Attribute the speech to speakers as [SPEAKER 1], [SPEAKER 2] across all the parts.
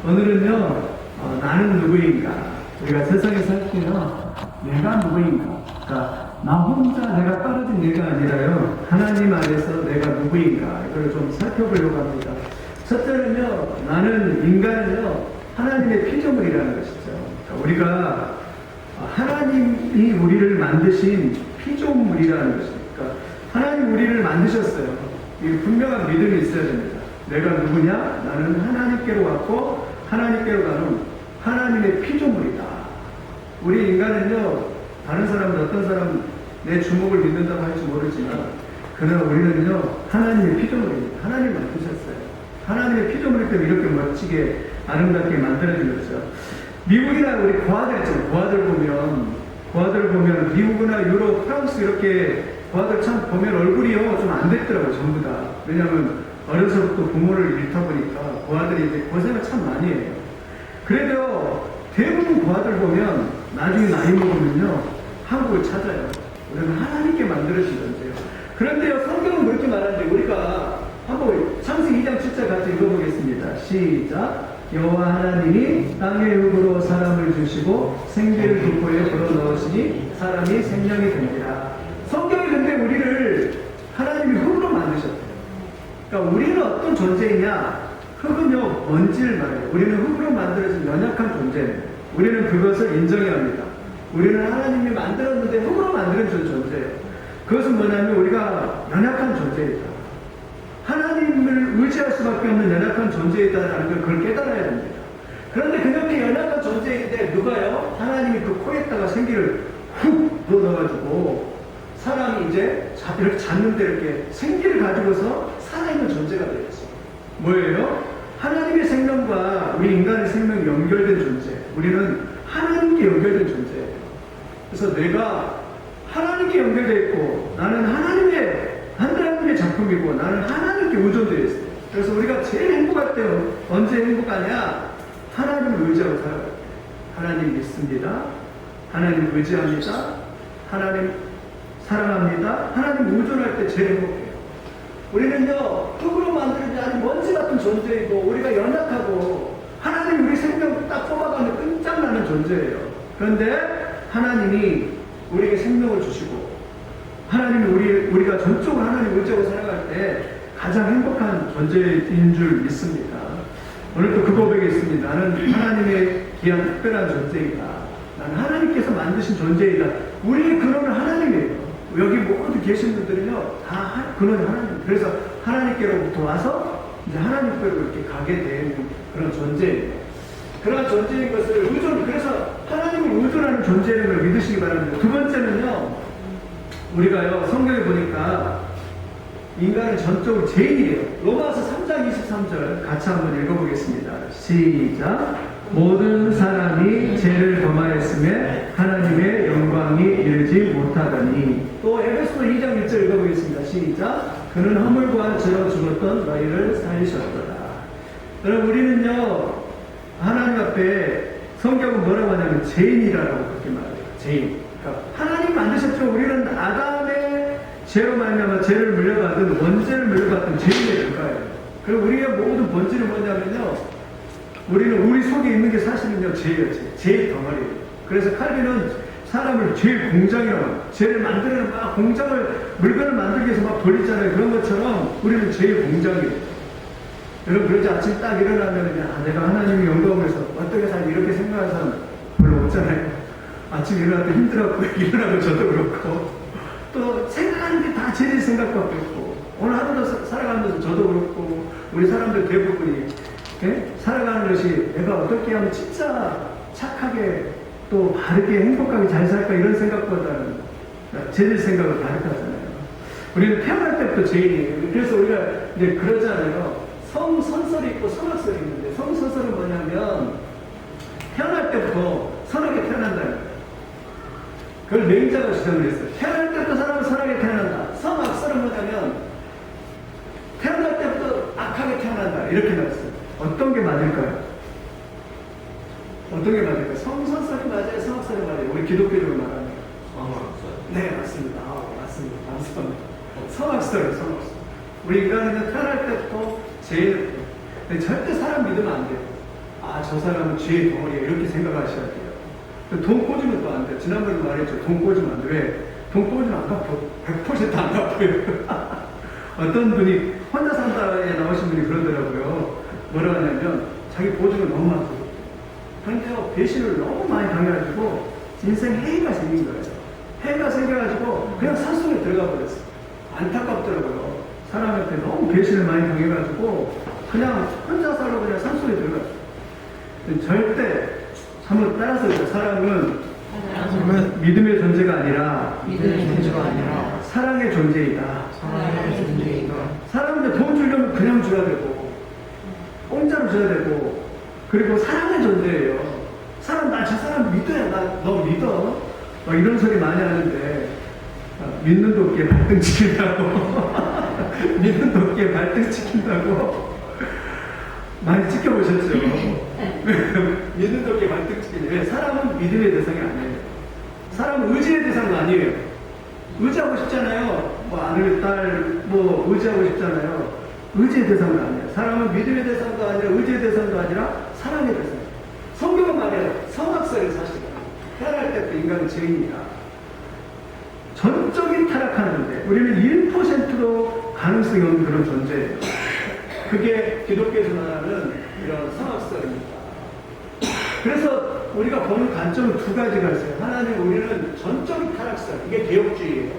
[SPEAKER 1] 오늘은요, 나는 누구인가? 우리가 세상에 살 때요, 내가 누구인가? 그러니까 나 혼자 내가 떨어진 내가 아니라요, 하나님 안에서 내가 누구인가? 이걸 좀 살펴보려고 합니다. 첫째는요, 나는 인간은요, 하나님의 피조물이라는 것이죠. 그러니까 우리가 하나님이 우리를 만드신 피조물이라는 것입니다. 그러니까 하나님 우리를 만드셨어요. 이 분명한 믿음이 있어야 됩니다. 내가 누구냐? 나는 하나님께로 왔고 하나님께로 가는 하나님의 피조물이다. 우리 인간은요, 다른 사람은 어떤 사람 내 주목을 믿는다고 할지 모르지만 그러나 우리는요, 하나님의 피조물입니다. 하나님 만드셨어요. 하나님의 피조물이기 때문에 이렇게 멋지게 아름답게 만들어진 거죠. 미국이나 우리 고아들 있잖아요. 고아들 보면 미국이나 유럽, 프랑스 이렇게 고아들 참 보면 얼굴이요 좀 안 됐더라고요. 전부 다. 왜냐하면 어려서부터 부모를 잃다 보니까 고아들이 이제 고생을 참 많이 해요. 그래도 대부분 고아들 보면 나중에 나이 먹으면요 한국을 찾아요. 우리는 하나님께 만들어진 존재예요. 그런데요, 성경은 그렇게 말하는데 우리가 한번 창세기 2장 7절 같이 읽어보겠습니다. 시작. 여호와 하나님이 땅의 흙으로 사람을 주시고 생기를 돋보에 불어넣으시니 사람이 생명이 됩니다. 성경이 근데 우리를 하나님이 흙으로 만드셨대요. 그러니까 우리는 어떤 존재이냐? 흙은요, 먼지를 말해요. 우리는 흙으로 만들어진 연약한 존재예요. 우리는 그것을 인정해야 합니다. 우리는 하나님이 만들었는데 흙으로 만드는 존재예요. 그것은 뭐냐면 우리가 연약한 존재이다. 하나님을 의지할 수밖에 없는 연약한 존재이다라는 걸 그걸 깨달아야 됩니다. 그런데 그렇게 연약한 존재인데 누가요? 하나님이 그 코에다가 생기를 훅 넣어가지고 사람이 이제 이렇게 잤는데 이렇게 생기를 가지고서 살아있는 존재가 되었어요. 뭐예요? 하나님의 생명과 우리 인간의 생명이 연결된 존재. 우리는 하나님께 연결된 존재예요. 그래서 내가 하나님께 연결되어 있고 나는 하나님의 작품이고 나는 하나님께 의존되어 있어요. 그래서 우리가 제일 행복할 때 언제 행복하냐? 하나님을 의지하고 살아갈 때. 하나님 믿습니다. 하나님 의지합니다. 하나님 사랑합니다. 하나님 의존할 때 제일 행복해요. 우리는요, 흙으로 만들어진 아주 먼지 같은 존재이고 우리가 연약하고 하나님 우리 생명 딱 뽑아가면 끈짝나는 존재예요. 그런데 하나님이 우리에게 생명을 주시고 하나님이 우리가 전적으로 하나님 의지하고 살아갈 때 가장 행복한 존재인 줄 믿습니다. 오늘도 그 고백이 있습니다. 나는 하나님의 귀한 특별한 존재이다. 나는 하나님께서 만드신 존재이다. 우리의 근원은 하나님이에요. 여기 모두 계신 분들은요, 다 근원이 하나님. 그래서 하나님께로부터 와서 이제 하나님께로 이렇게 가게 되는 그런 존재예요. 그런 존재인 것을 그래서 하나님을 의존하는 존재인 걸 믿으시기 바랍니다. 두 번째는요, 우리가요, 성경에 보니까 인간은 전적으로 죄인이에요. 로마서 3장 23절 같이 한번 읽어보겠습니다. 시작. 모든 사람이 죄를 범하였음에 하나님의 영광이 이르지 못하더니. 또 에베소서 2장 1절 읽어보겠습니다. 시작. 그는 허물과 죄로 죽었던 너희를 살리셨도다. 여러분, 우리는요, 하나님 앞에 성경은 뭐라고 하냐면 죄인이라고 그렇게 말해요. 죄인. 그러니까 하나님 만드셨죠. 우리는 아담의 죄로 말미암아 죄를 물려받은 원죄를 물려받은 죄인의 결과예요. 그리고 우리의 모든 본질은 뭐냐면요, 우리는 우리 속에 있는 게 사실은요, 죄예요. 죄의 덩어리예요. 그래서 칼빈은 사람을 죄의 공장이라고 해요. 죄를 만드는 막 물건을 만들기 위해서 막 돌리잖아요. 그런 것처럼 우리는 죄의 공장이에요. 여러분, 그러지 아침 딱 일어나면 내가 하나님의 영광을 위해서 어떻게 살지 이렇게 생각하는 사람 별로 없잖아요. 아침 일어날 때 힘들었고 일어나고 저도 그렇고 또 생각하는 게 다 죄의 생각밖에 없고 오늘 하루도 살아가면서 저도 그렇고 우리 사람들 대부분이 살아가는 것이 내가 어떻게 하면 진짜 착하게 또 바르게 행복하게 잘 살까 이런 생각보다는 죄의 생각을 바르게 하잖아요. 우리는 태어날 때부터 죄인이에요. 그래서 우리가 이제 그러잖아요. 성선설이 있고 선악설이 있는데 성선설은 뭐냐면 태어날 때부터 선하게 태어난다는 거예요. 그걸 맹자가 주장을 했어요. 태어날 때부터 사람은 선하게 태어난다. 성악설은 뭐냐면 태어날 때부터 악하게 태어난다. 이렇게 나왔어요. 어떤 게 맞을까요? 어떤 게 맞을까요? 성선설이 맞아요? 성악설이 맞아요? 우리 기독교적으로 말하는
[SPEAKER 2] 성악설.
[SPEAKER 1] 네, 맞습니다. 맞습니다. 감사합니다. 성악설이에요. 성악설. 우리 인간은 태어날 때부터 죄인을 해요. 절대 사람 믿으면 안 돼요. 저 사람은 죄의 덩어리야. 이렇게 생각하셔야 돼요. 돈 꽂으면 또 안 돼요. 지난번에 말했죠. 돈 꽂으면 안 돼. 왜? 돈 꽂으면 안 갚아. 100%안 갚아요. 어떤 분이 혼자 산다에 나오신 분이 그러더라고요. 뭐라 하냐면 자기 보증을 너무 많이 줬어요. 그런데요, 배신을 너무 많이 당해가지고 인생 해이가 생긴 거예요. 해가 생겨가지고 그냥 산속에 들어가 버렸어요. 안타깝더라고요. 사람한테 너무 배신을 많이 당해가지고 그냥 혼자 살고 그냥 산속에 들어갔어요. 절대 한번 따라서 사랑은 믿음의 존재가 아니라 사랑의 존재이다. 사람한테 돈 주려면 그냥 줘야 되고 공짜로 줘야 되고, 그리고 사랑의 존재예요. 사람, 나 저 사람 믿어야, 너 믿어. 막 이런 소리 많이 하는데, 믿는 도끼에 발등 치킨다고. 믿는 도끼에 발등 치킨다고. 많이 지켜보셨죠? 믿는 도끼에 발등 치킨이에요. 사람은 믿음의 대상이 아니에요. 사람은 의지의 대상도 아니에요. 의지하고 싶잖아요. 뭐 아들, 딸, 뭐 의지하고 싶잖아요. 의지의 대상도 아니에요. 사람은 믿음의 대상도 아니라 의지의 대상도 아니라 사랑의 대상. 성경은 말해요. 성악설의 사실은 태어날 때부터 인간은 죄인이다. 전적인 타락하는데 우리는 1%로 가능성이 없는 그런 존재예요. 그게 기독교에서 말하는 이런 성악설입니다. 그래서 우리가 보는 관점은 두 가지가 있어요. 하나는 우리는 전적인 타락설, 이게 개혁주의예요.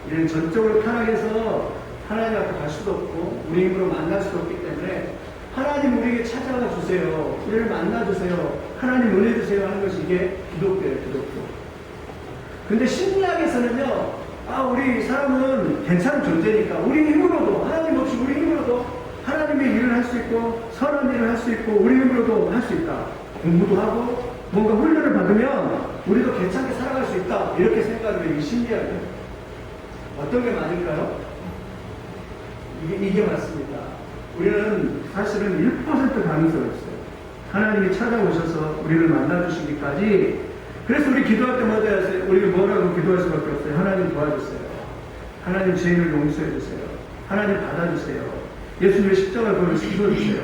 [SPEAKER 1] 우리는 전적으로 타락해서 하나님 앞에 갈 수도 없고 우리 힘으로 만날 수도 없기 때문에 하나님 우리에게 찾아와 주세요. 우리를 만나 주세요. 하나님 은혜 주세요 하는 것이 이게 기독교예요. 기독교. 근데 심리학에서는요, 우리 사람은 괜찮은 존재니까 우리 힘으로도, 하나님 없이 우리 힘으로도 하나님의 일을 할 수 있고 선한 일을 할 수 있고 우리 힘으로도 할 수 있다. 공부도 하고 뭔가 훈련을 받으면 우리도 괜찮게 살아갈 수 있다. 이렇게 생각하는 게 심리학이에요. 어떤 게 맞을까요? 이게 맞습니다. 우리는 사실은 1% 가능성이 있어요. 하나님이 찾아오셔서 우리를 만나주시기까지. 그래서 우리 기도할 때마다 우리가 뭐라고 기도할 수밖에 없어요. 하나님 도와주세요. 하나님 죄인을 용서해주세요. 하나님 받아주세요. 예수님의 십자가 그걸 씻어주세요.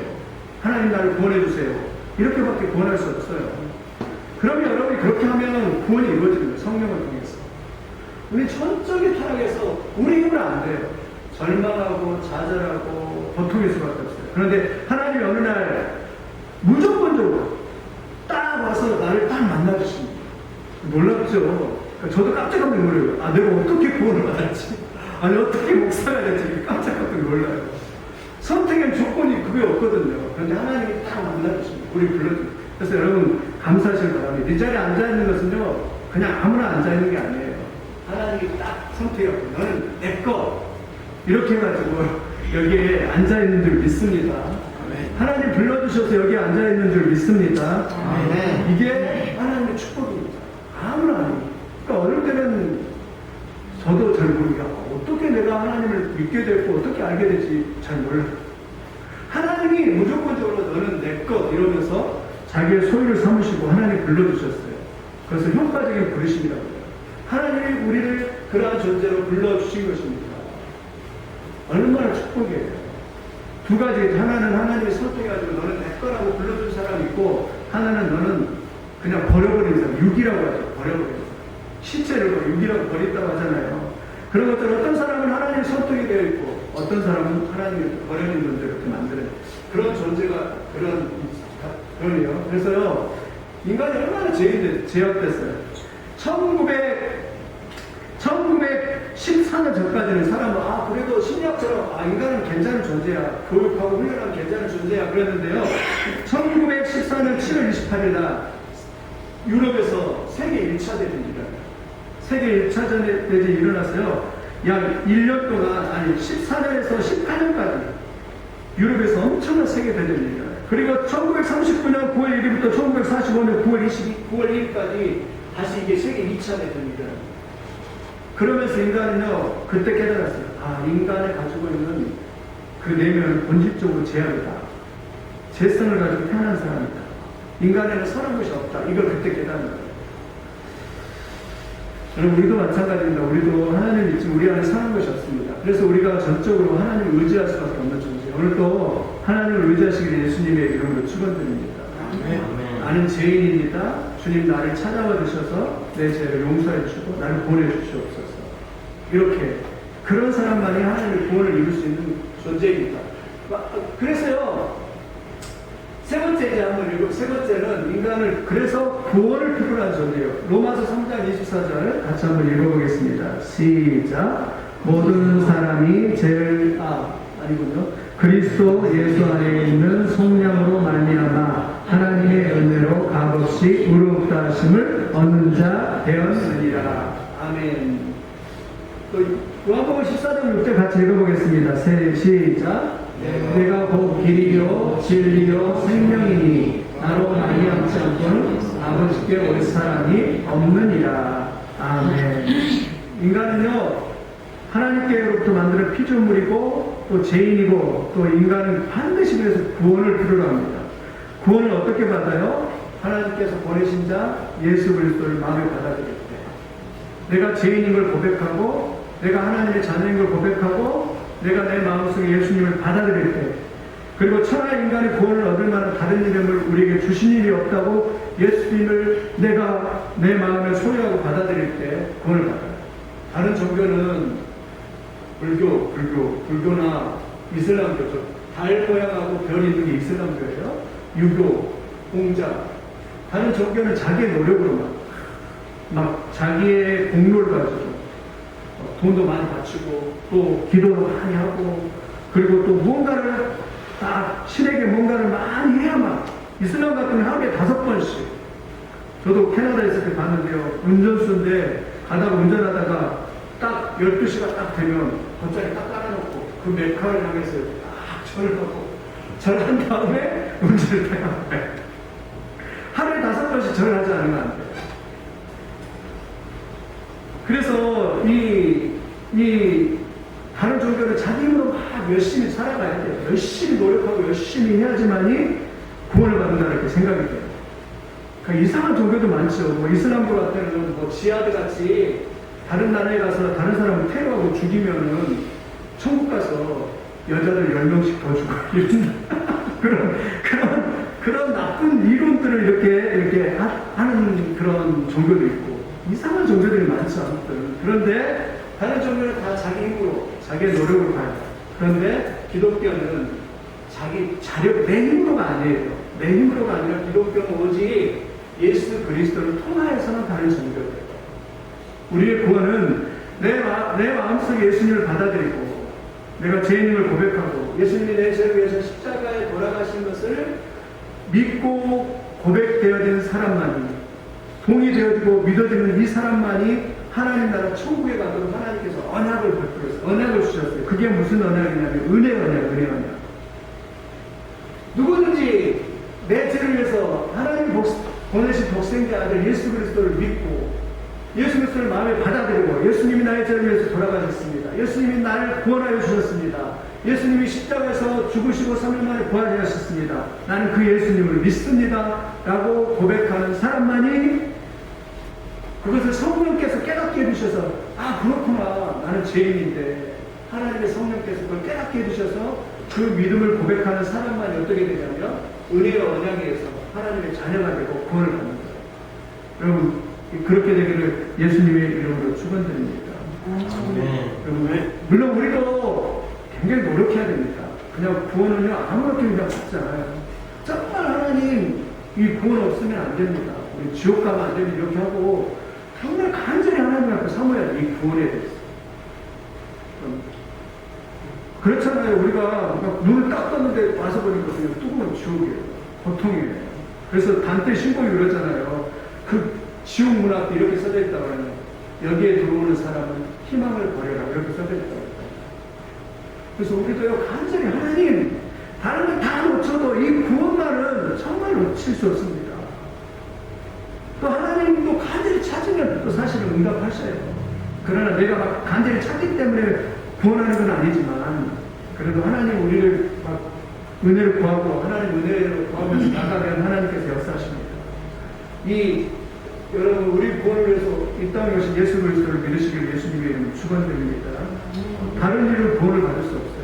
[SPEAKER 1] 하나님 나를 구원해주세요. 이렇게밖에 구원할 수 없어요. 그러면 여러분이 그렇게 하면 구원이 이루어지는 거예요. 성령을 통해서. 우리 전적인 타락에서 우리 힘으로 안 돼요. 절망하고 좌절하고 고통일 수밖에 없어요. 그런데 하나님이 어느 날 무조건적으로 딱 와서 나를 딱 만나주십니다. 놀랍죠? 그러니까 저도 깜짝 놀라요. 내가 어떻게 구원을 받았지? 아니 어떻게 목사가 됐지? 깜짝 놀라요. 선택의 조건이 그게 없거든요. 그런데 하나님이 딱 만나주십니다. 우리 불러줍니다. 그래서 여러분 감사하시길 바랍니다. 이 자리에 앉아있는 것은요 그냥 아무나 앉아있는 게 아니에요. 하나님이 딱 선택하고 너는 내 거 이렇게 해가지고 여기에 앉아있는 줄 믿습니다. 하나님 불러주셔서 여기에 앉아있는 줄 믿습니다. 이게 하나님의 축복입니다. 아무나 아니에요. 그러니까 어릴 때는 저도 잘 모르겠고 어떻게 내가 하나님을 믿게 됐고 어떻게 알게 될지 잘 몰라요. 하나님이 무조건적으로 너는 내 것 이러면서 자기의 소유를 삼으시고 하나님 불러주셨어요. 그래서 효과적인 부르심이라고 해요. 하나님이 우리를 그러한 존재로 불러주신 것입니다. 얼마나 축복이에요. 두 가지. 하나는 하나님이 선택해가지고 너는 내 거라고 불러준 사람이 있고, 하나는 너는 그냥 버려버린 사람, 육이라고 하죠. 버려버린 사람. 시체를 육이라고 버린다고 하잖아요. 그런 것들 어떤 사람은 하나님이 선택이 되어 있고 어떤 사람은 하나님이 버려진 존재 이렇게 만드는 그런 존재가 그러네요. 그래서요 인간이 얼마나 제약됐어요. 1914년 전까지는 사람은 그래도 심리학처럼 인간은 괜찮은 존재야. 교육하고 훈련하면 괜찮은 존재야. 그랬는데요. 1914년 7월 28일 날 유럽에서 세계 1차 대전이 일어나요. 세계 1차 대전이 일어났어요. 약 1년 동안, 14년에서 18년까지 유럽에서 엄청난 세계 대전이 일어나요. 그리고 1939년 9월 1일부터 1945년 9월 2일까지 다시 이게 세계 2차 대전이 일어나요. 그러면서 인간은요, 그때 깨달았어요. 인간이 가지고 있는 그 내면은 본질적으로 제약이다. 재성을 가지고 태어난 사람이다. 인간에는 선한 것이 없다. 이걸 그때 깨닫는 거예요. 여러분, 우리도 마찬가지입니다. 우리도 하나님 믿지 우리 안에 선한 것이 없습니다. 그래서 우리가 전적으로 하나님을 의지할 수밖에 없는 존재예요. 오늘 또 하나님을 의지하시기를 예수님의 이름으로 축원드립니다. 나는 죄인입니다. 주님 나를 찾아와 주셔서 내 죄를 용서해 주시고 나를 보내주시옵소서. 이렇게 그런 사람만이 하나님의 구원을 이룰 수 있는 존재입니다. 그래서요, 세 번째 이제 한번 읽고, 세 번째는 인간을 그래서 구원을 필요로 한 존재예요. 로마서 3장 24절 같이 한번 읽어보겠습니다. 시작. 모든 사람이 죄를 아니군요. 그리스도 예수 안에 있는 성령으로 말미암아 하나님의 은혜로 값없이 의롭다 하심을 얻는 자 되었느니라. 아멘. 또 요한복음 14장 6절 같이 읽어보겠습니다. 시작. 내가 곧 길이요 진리요 생명이니 나로 말미암지 않고는 아버지께 올 사람이 없느니라. 아멘. 인간은요 하나님께로부터 만드는 피조물이고 또 죄인이고 또 인간은 반드시 그래서 구원을 필요로 합니다. 구원을 어떻게 받아요? 하나님께서 보내신 자 예수 그리스도를 마음에 받아들일 때, 내가 죄인임을 고백하고 내가 하나님의 자녀인 걸 고백하고 내가 내 마음속에 예수님을 받아들일 때, 그리고 천하 인간의 구원을 얻을 만한 다른 이름을 우리에게 주신 일이 없다고 예수님을 내가 내 마음에 소유하고 받아들일 때 구원을 받아요. 다른 종교는 불교나 이슬람교죠. 달 모양하고 별이 있는 게 이슬람교예요. 유교, 공자. 다른 종교는 자기의 노력으로 막 자기의 공로를 가지고 돈도 많이 바치고 또 기도도 많이 하고 그리고 또 무언가를 딱 신에게 뭔가를 많이 해야만. 이슬람 같은 경우는 하루에 5번씩. 저도 캐나다에 있을 때 봤는데요. 운전수인데 가다가 운전하다가 딱 12시가 딱 되면 돗자리 딱 깔아놓고 그 메카를 향해서 딱 절을 하고 절한 다음에 운전을 해야 돼. 하루에 5번씩 절을 하지 않으면 안 돼. 그래서 이 다른 종교는 자기 힘으로 막 열심히 살아가야 돼요. 열심히 노력하고 열심히 해야지만이 구원을 받는다 이렇게 생각이 돼요. 그러니까 이상한 종교도 많죠. 뭐 이슬람교 같은 경우는 뭐 지하드 같이 다른 나라에 가서 다른 사람을 테러하고 죽이면은 천국 가서 여자들 10명씩 더 주고 그런 나쁜 이론들을 이렇게 하는 그런 종교도 있고 이상한 종교들이 많죠. 아무튼. 그런데 다른 종교는 다 자기 힘으로 자기의 노력으로 가요. 그런데 기독교는 자기 자력, 내 힘으로가 아니에요. 내 힘으로가 아니라 기독교는 오직 예수 그리스도를 통하여서는 다른 종교예요. 우리의 구원은 내 마음속에 예수님을 받아들이고 내가 죄인임을 고백하고 예수님이 내 죄를 위해서 십자가에 돌아가신 것을 믿고 고백되어진 사람만이, 동의되어지고 믿어지는 이 사람만이 하나님 나라 천국에 가도록 하나님께서 언약을 베풀었어요. 언약을 주셨어요. 그게 무슨 언약이냐면 은혜 언약. 누구든지 내 죄를 위해서 하나님 보내신 독생자 아들 예수 그리스도를 믿고 예수 그리스도를 마음에 받아들이고 예수님이 나의 죄를 위해서 돌아가셨습니다. 예수님이 나를 구원하여 주셨습니다. 예수님이 십자가에서 죽으시고 3일 만에 부활하셨습니다. 나는 그 예수님을 믿습니다. 라고 고백하는 사람만이 그것을 성령께서 깨닫게 해주셔서 그렇구나. 나는 죄인인데 하나님의 성령께서 그걸 깨닫게 해주셔서 그 믿음을 고백하는 사람만이 어떻게 되냐면 은혜와 언약에 의해서 하나님의 자녀가 되고 구원을 받는 거예요. 여러분 그렇게 되기를 예수님의 이름으로 축원드립니다. 여러분 물론 우리도 굉장히 노력해야 됩니다. 그냥 구원은요 아무렇게 그냥 받잖아요. 정말 하나님 이 구원 없으면 안 됩니다. 우리 지옥 가면 안 됩니다. 이렇게 하고 정말 간절히 하나님 앞에 사모해야 돼. 이 구원에 대해서. 그렇잖아요. 우리가 눈을 딱 떴는데 와서 보니까 그냥 뜨거운 지옥이에요. 고통이에요. 그래서 단테 신곡이 그러잖아요. 그 지옥 문 앞에 이렇게 써져 있다고 하면 여기에 들어오는 사람은 희망을 버려라. 이렇게 써져 있다고 해요. 그래서 우리도요 간절히 하나님 다른 걸 다 놓쳐도 이 구원만은 정말 놓칠 수 없습니다. 또 하나님도 간절히 찾으면 또 사실은 응답하셔요. 그러나 내가 막 간절히 찾기 때문에 구원하는 건 아니지만 그래도 하나님 우리를 막 은혜를 구하고 하나님 은혜를 구하면서 나가면 하나님께서 역사하십니다. 여러분 우리 구원을 위해서 이 땅에 오신 예수 그리스도를 믿으시길 예수님의 이름으로 축원드립니다. 다른 일로 구원을 받을 수 없어요.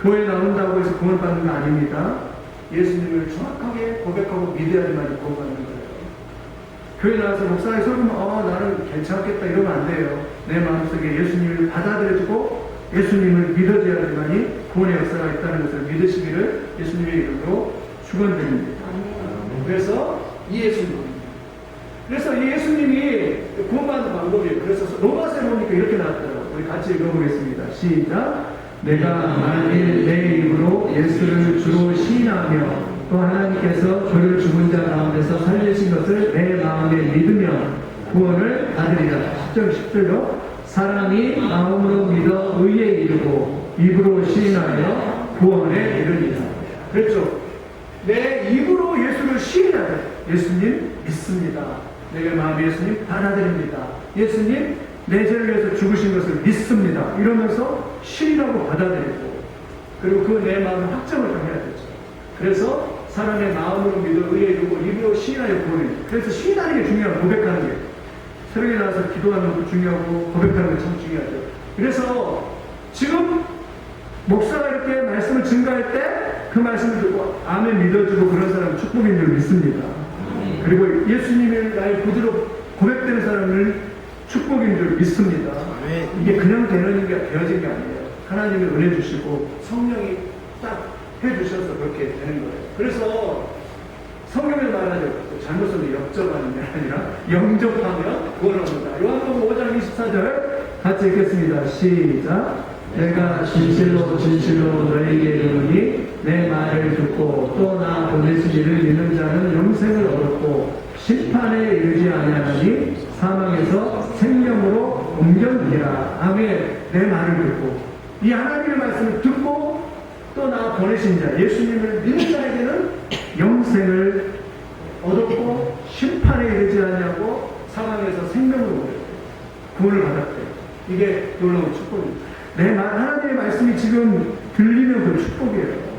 [SPEAKER 1] 교회 나온다고 해서 구원 받는 거 아닙니다. 예수님을 정확하게 고백하고 믿어야지만 구원받는 거예요. 교회 나와서 목사님 설교면 나는 괜찮겠다 이러면 안 돼요. 내 마음속에 예수님을 받아들여주고 예수님을 믿어줘야지만이 구원의 역사가 있다는 것을 믿으시기를 예수님의 이름으로 축원드립니다. 그래서 이 예수님, 그래서 이 예수님이 구원받는 방법이에요. 그래서 로마서에 보니까 이렇게 나왔더라고요. 우리 같이 읽어보겠습니다. 시작. 내가 만일 내 입으로 예수를 주로 시인하며 또 하나님께서 그를 죽은 자 가운데서 살리신 것을 내 마음에 믿으면 구원을 받으리라. 10절로 사람이 마음으로 믿어 의에 이르고 입으로 시인하여 구원에 이르리라. 그렇죠. 내 입으로 예수를 시인하여 예수님 믿습니다. 내 마음에 예수님 받아들입니다. 예수님 내 죄를 위해서 죽으신 것을 믿습니다. 이러면서 시인하고 받아들이고 그리고 그 내 마음의 확정을 좀 해야 되죠. 그래서 사람의 마음으로 믿어 의에 이르고 입으로 시인하여 구원을. 그래서 시인하는 게 중요하고 고백하는 게. 새벽에 나와서 기도하는 것도 중요하고 고백하는 게 참 중요하죠. 그래서 지금 목사가 이렇게 말씀을 증가할 때 그 말씀을 듣고 아멘 믿어주고 그런 사람은 축복인 줄 믿습니다. 그리고 예수님의 나의 구주로 고백되는 사람을 축복인 줄 믿습니다. 이게 그냥 되어진 게 아니에요. 하나님이 은혜 주시고 성령이 딱 해주셔서 그렇게 되는 거예요. 그래서 성경에 말하죠. 잘못 쓰면 역접하는 게 아니라 영접하며 구원을 얻는다. 요한복음 5장 24절 같이 읽겠습니다. 시작. 내가 진실로 진실로 너에게 이르노니 내 말을 듣고 또 나 보내시기를 믿는 자는 영생을 얻었고 심판에 이르지 아니하나니 사망에서 생명으로 옮겨지리라. 아멘. 내 말을 듣고 이 하나님의 말씀을 듣고 또 나 보내신 자 예수님을 믿는 자에게는 영생을 얻었고 심판에 이르지 아니하고 사망에서 생명으로 옮겨졌대요. 구원을 받았대요. 이게 놀라운 축복입니다. 내 말, 하나님의 말씀이 지금 들리면 그 축복이에요.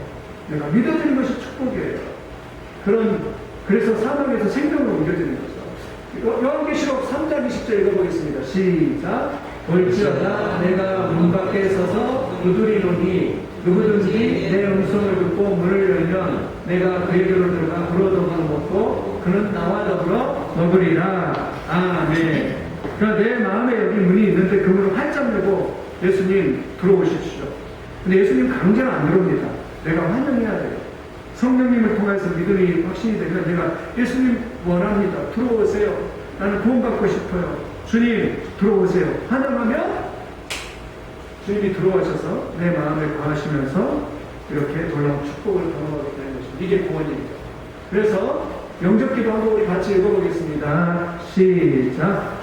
[SPEAKER 1] 내가 믿어지는 것이 축복이에요. 그래서 사망에서 생명으로 옮겨지는 거죠. 요한계시록 3장 20절 읽어보겠습니다. 시작. 볼지어다 내가 문 밖에 서서 두드리노니 누구든지 내 음성을 듣고 문을 열면 내가 그에게로 들어가 그로 더불어 먹고 그는 나와 더불어 먹으리라. 아멘. 그러니까 내 마음에 여기 문이 있는데 그 문을 활짝 열고 예수님 들어오십시오. 근데 예수님 강제로 안 들어옵니다. 내가 환영해야 돼요. 성령님을 통해서 믿음이 확신이 되면 내가 예수님 원합니다. 들어오세요. 나는 구원받고 싶어요. 주님 들어오세요. 환영하면 주님이 들어오셔서 내 마음에 거하시면서 이렇게 놀라운 축복을 경험하게 되는 것입니다. 이게 구원입니다. 그래서 영접기도 한번 우리 같이 읽어보겠습니다. 시작.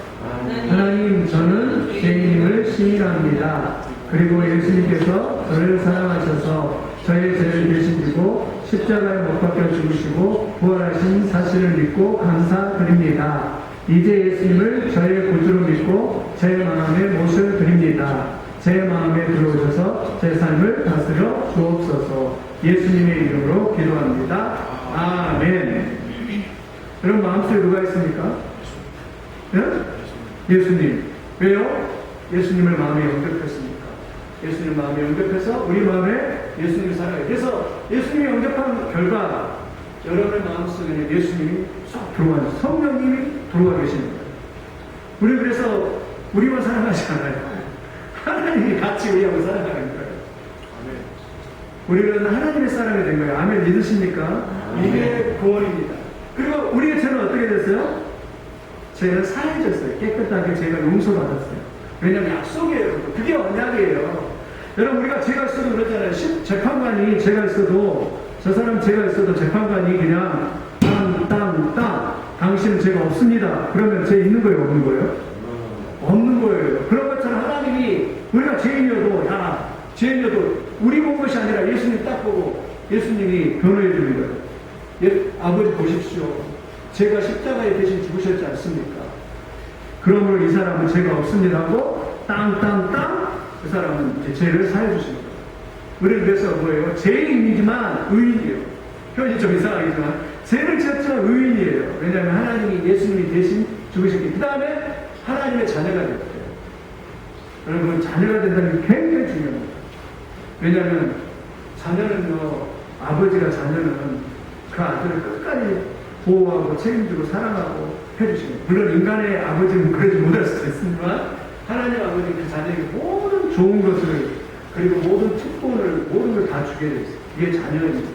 [SPEAKER 1] 하나님 저는 죄인임을 시인합니다. 그리고 예수님께서 저를 사랑하셔서 저의 죄를 대신지고 십자가에 못 박혀 죽으시고 부활하신 사실을 믿고 감사드립니다. 이제 예수님을 저의 구주로 믿고 제 마음에 못을 드립니다. 제 마음에 들어오셔서 제 삶을 다스려 주옵소서. 예수님의 이름으로 기도합니다. 아멘. 여러분 마음속에 누가 있습니까? 네? 예수님. 왜요? 예수님을 마음에 영접했습니까? 예수님 마음에 영접해서 우리 마음에 예수님을 사랑해요. 그래서 예수님이 영접한 결과 여러분의 마음속에 예수님이 쏙 들어와요. 성령님이 들어와 계시는 거예요. 우리 그래서 우리만 사랑하지 않아요. 하나님이 같이 우리하고 사랑하는 거예요. 우리는 하나님의 사랑이 된 거예요. 아멘 믿으십니까? 이게 구원입니다. 그리고 우리의 죄는 어떻게 됐어요? 죄는 사해졌어요. 깨끗하게 죄가 용서받았어요. 왜냐하면 약속이에요. 그게 언약이에요. 여러분 우리가 죄가 있어도 그렇잖아요. 재판관이 죄가 있어도 저 사람 죄가 있어도 재판관이 그냥 땅 당신은 죄가 없습니다. 그러면 죄 있는 거예요? 없는 거예요? 없는 거예요. 그런 것처럼 하나님이 우리가 죄인이어도 죄인이어도 우리 본 것이 아니라 예수님 딱 보고 예수님이 변호해 주는 거예요. 아버지 보십시오. 제가 십자가에 대신 죽으셨지 않습니까? 그러므로 이 사람은 죄가 없습니다 하고 그 사람은 이제 죄를 사해 주시는 거예요. 우리는 그래서 뭐예요? 죄인이지만 의인이에요. 표현이 좀 이상하겠지만 죄를 지었지만 의인이에요. 왜냐하면 하나님이 예수님이 대신 죽으셨기 그 다음에 하나님의 자녀가 됐어요. 여러분 자녀가 된다는 게 굉장히 중요합니다. 왜냐하면 자녀는요 아버지가 자녀는 그 아들을 끝까지 보호하고 책임지고 사랑하고 해주시는, 물론 인간의 아버지는 그러지 못할 수도 있지만 하나님 아버지는 그 자녀에게 모든 좋은 것을, 그리고 모든 특권을, 모든 걸 다 주게 되어 있어요. 이게 자녀입니다.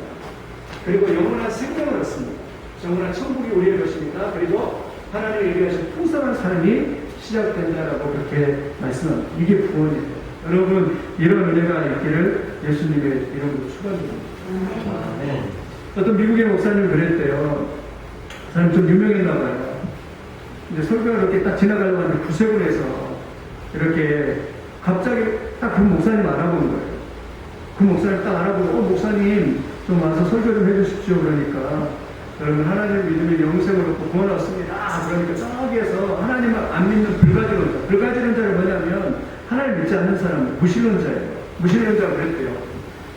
[SPEAKER 1] 그리고 영원한 생명을 얻습니다. 영원한 천국이 우리의 것입니다. 그리고 하나님이 얘기하신 풍성한 삶이 시작된다라고 그렇게 말씀합니다. 이게 구원이에요. 여러분, 이런 은혜가 있기를 예수님의 이름으로 축원드립니다. 네. 어떤 미국의 목사님이 그랬대요. 그 사람 좀 유명했나 봐요. 이제 설교가 이렇게 딱 지나가려고 하는데 구세군에서 이렇게 갑자기 딱 그 목사님 알아본 거예요. 그 목사님 딱 알아보고, 목사님 좀 와서 설교 좀 해주십시오. 그러니까, 여러분, 하나님 믿음이 영생을 얻고 구원 얻습니다. 그러니까 저기에서 하나님을 안 믿는 불가지론자. 불가지론자는 뭐냐면 하나님 믿지 않는 사람, 무신론자예요. 무신론자가 그랬대요.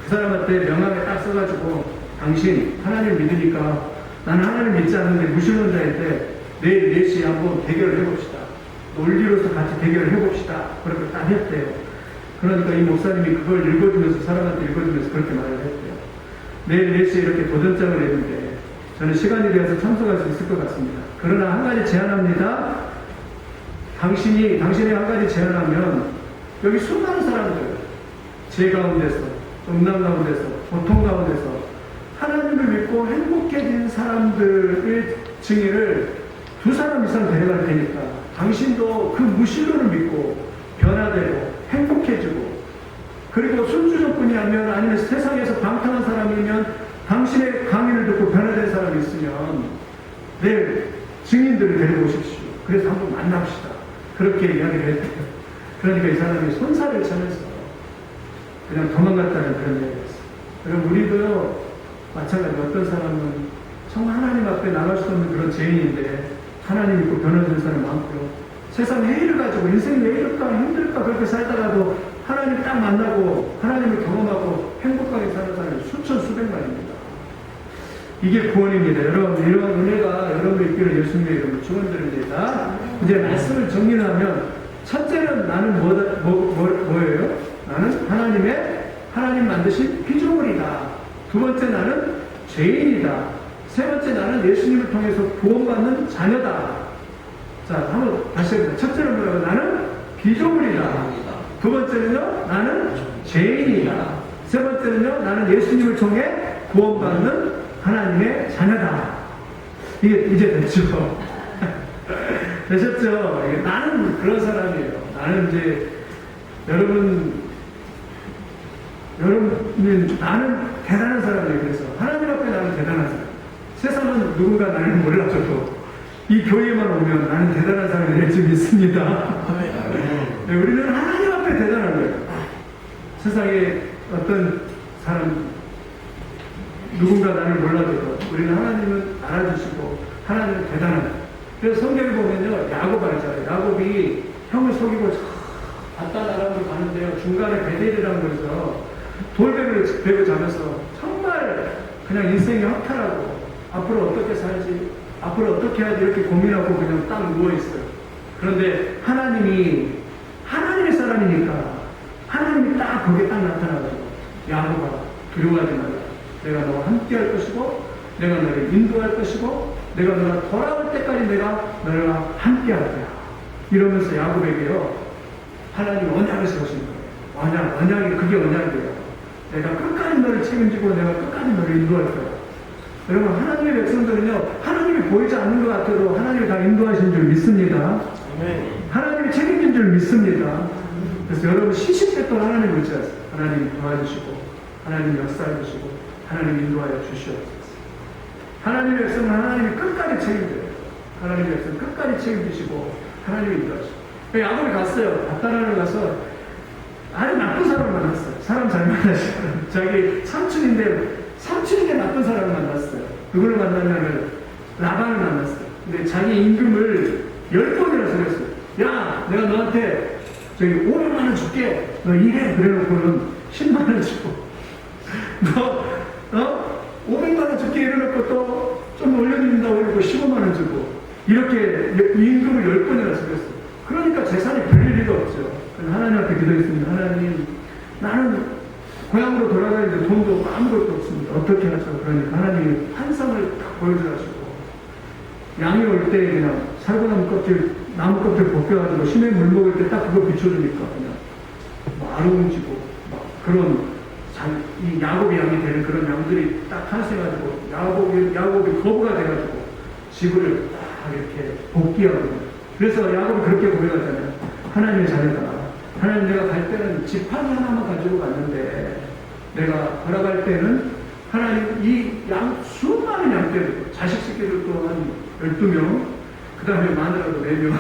[SPEAKER 1] 그 사람한테 명함에 딱 써가지고, 당신 하나님 믿으니까 나는 하나님 믿지 않는데 무신론자인데 내일 4시에 한번 대결을 해봅시다. 논리로서 같이 대결을 해봅시다. 그렇게 딱 했대요. 그러니까 이 목사님이 그걸 읽어주면서, 사람한테 읽어주면서 그렇게 말을 했대요. 내일 4시에 이렇게 도전장을 냈는데 저는 시간이 되어서 참석할 수 있을 것 같습니다. 그러나 한 가지 제안합니다. 당신의 한 가지 제안하면 여기 수많은 사람들, 제 가운데서, 음란 가운데서, 고통 가운데서 하나님을 믿고 행복해진 사람들의 증인을 2사람 이상 데려갈 테니까 당신도 그 무신론을 믿고 변화되고 행복해지고, 그리고 순주족분이 아니면 세상에서 방탕한 사람이면 당신의 강의를 듣고 변화된 사람이 있으면 내일 증인들을 데리고 오십시오. 그래서 한번 만납시다. 그렇게 이야기를 했대요. 그러니까 이 사람이 손살을 쳐면서 그냥 도망갔다는 그런 얘기였어요. 그럼 우리도 마찬가지로 어떤 사람은 정말 하나님 앞에 나갈 수 없는 그런 죄인인데 하나님 믿고 변화된 사람 많고요. 세상 회의를 가지고 인생이 왜 이럴까 힘들까 그렇게 살다가도 하나님 딱 만나고 하나님을 경험하고 행복하게 사는 사람이 수천 수백만입니다. 이게 구원입니다. 여러분, 이런 은혜가 여러분의 있기를 예수님의 이름으로 축원드립니다. 이제 말씀을 정리하면, 첫째는 나는 뭐예요? 나는 하나님 만드신 피조물이다. 두 번째, 나는 죄인이다. 세 번째, 나는 예수님을 통해서 구원받는 자녀다. 자, 한번 다시 해보자. 첫째는 뭐예요? 나는 피조물이다. 두 번째는요, 나는 죄인이다. 세 번째는요, 나는 예수님을 통해 구원받는 하나님의 자녀다. 이게 이제 됐죠? 되셨죠? 나는 그런 사람이에요. 나는 이제, 나는 대단한 사람이에요. 그래서 하나님 앞에 나는 대단한 사람. 세상은 누군가 나를 몰라줘도 이 교회만 오면 나는 대단한 사람이 될 줄 믿습니다. 네, 우리는 하나님 앞에 대단한 거예요. 세상에 어떤 사람, 누군가 나를 몰라줘도 우리는 하나님은 알아주시고 하나님은 대단한 거예요. 그래서 성경을 보면요, 야곱 알잖아요. 야곱이 형을 속이고 바다 나라로 가는데요, 중간에 베델이라는 곳에서 돌배를 베고 자면서 정말 그냥 인생이 허탈하고 앞으로 어떻게 살지, 앞으로 어떻게 하지 이렇게 고민하고 그냥 딱 누워있어요. 그런데 하나님의 사람이니까 하나님이 딱 거기에 딱 나타나가지고, 야곱아 두려워하지 말라. 내가 너와 함께 할 것이고 내가 너를 인도할 것이고 내가 너가 돌아올 때까지 내가 너와 함께 할 거야. 이러면서 야곱에게요, 하나님 언약을 세우신 거예요. 언약이 그게 언약이에요. 내가 끝까지 너를 책임지고 내가 끝까지 너를 인도할 거야. 여러분, 하나님의 백성들은요, 하나님이 보이지 않는 것 같아도 하나님이 다 인도하신 줄 믿습니다. 하나님이 책임진 줄 믿습니다. 그래서 여러분, 시시때때로 하나님 의지하세요. 하나님 도와주시고 하나님 역사해 주시고 하나님 인도하여 주시옵소서. 하나님의 백성은 하나님이 끝까지 책임져요. 하나님의 백성은 끝까지 책임지시고 하나님이 인도하시고. 야곱이 갔어요. 바다나를 가서 아주 나쁜 사람을 만났어요. 사람 잘 만나시고 자기 삼촌인데 나쁜 사람을 만났어요. 누구를 만나냐면 라반을 만났어요. 근데 자기 임금을 10번이나 속였어요. 야, 내가 너한테 저기 500만 원 줄게. 너 일해. 그래놓고는 10만 원 주고 너 500만 원 줄게 이래놓고 또 좀 올려준다고 그러고 15만 원 주고 이렇게 임금을 10번이나 속였어요. 그러니까 재산이 별일 리가 없죠. 하나님 앞에 기도했습니다. 하나님, 나는 고향으로 돌아가는데 돈도 아무것도 없습니다. 어떻게 하죠? 그러니까 하나님이 환상을 딱 보여줘가지고 양이 올 때 그냥 살구나무 껍질, 나무 껍질 벗겨가지고 심해 물 먹을 때 딱 그거 비춰주니까 그냥 뭐 아름지고 막 그런 이 야곱이 양이 되는 그런 양들이 딱 탄생해가지고 야곱이 거부가 돼가지고 지구를 딱 이렇게 복귀하고 그래서 야곱이 그렇게 고백하잖아요. 하나님의 자녀다. 하나님 내가 갈 때는 지팡이 하나만 가지고 갔는데 내가 돌아갈 때는 하나님 이 양 수많은 양떼들 자식 새끼들도 한 12명 그 다음에 마누라도 4명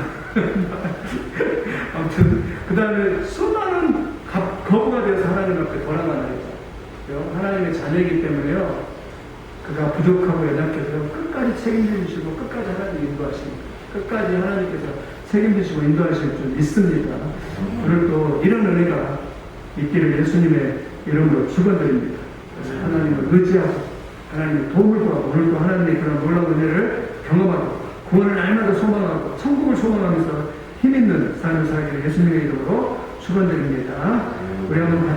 [SPEAKER 1] 아무튼 그 다음에 수많은 거부가 돼서 하나님 앞에 돌아가는 하나님의 자녀이기 때문에요. 그가 부족하고 연약해서 끝까지 책임지시고 끝까지 하나님 인도하십니다. 끝까지 하나님께서 책임지시고 인도하실 줄 믿습니다. 오늘 또 이런 은혜가 있기를 예수님의 이름으로 축원드립니다. 하나님을 의지하고 하나님의 도움을 구하고 오늘 또 하나님의 그런 놀라운 은혜를 경험하고 구원을 날마다 소망하고 천국을 소망하면서 힘있는 삶을 살기를 예수님의 이름으로 축원드립니다. 우리 한번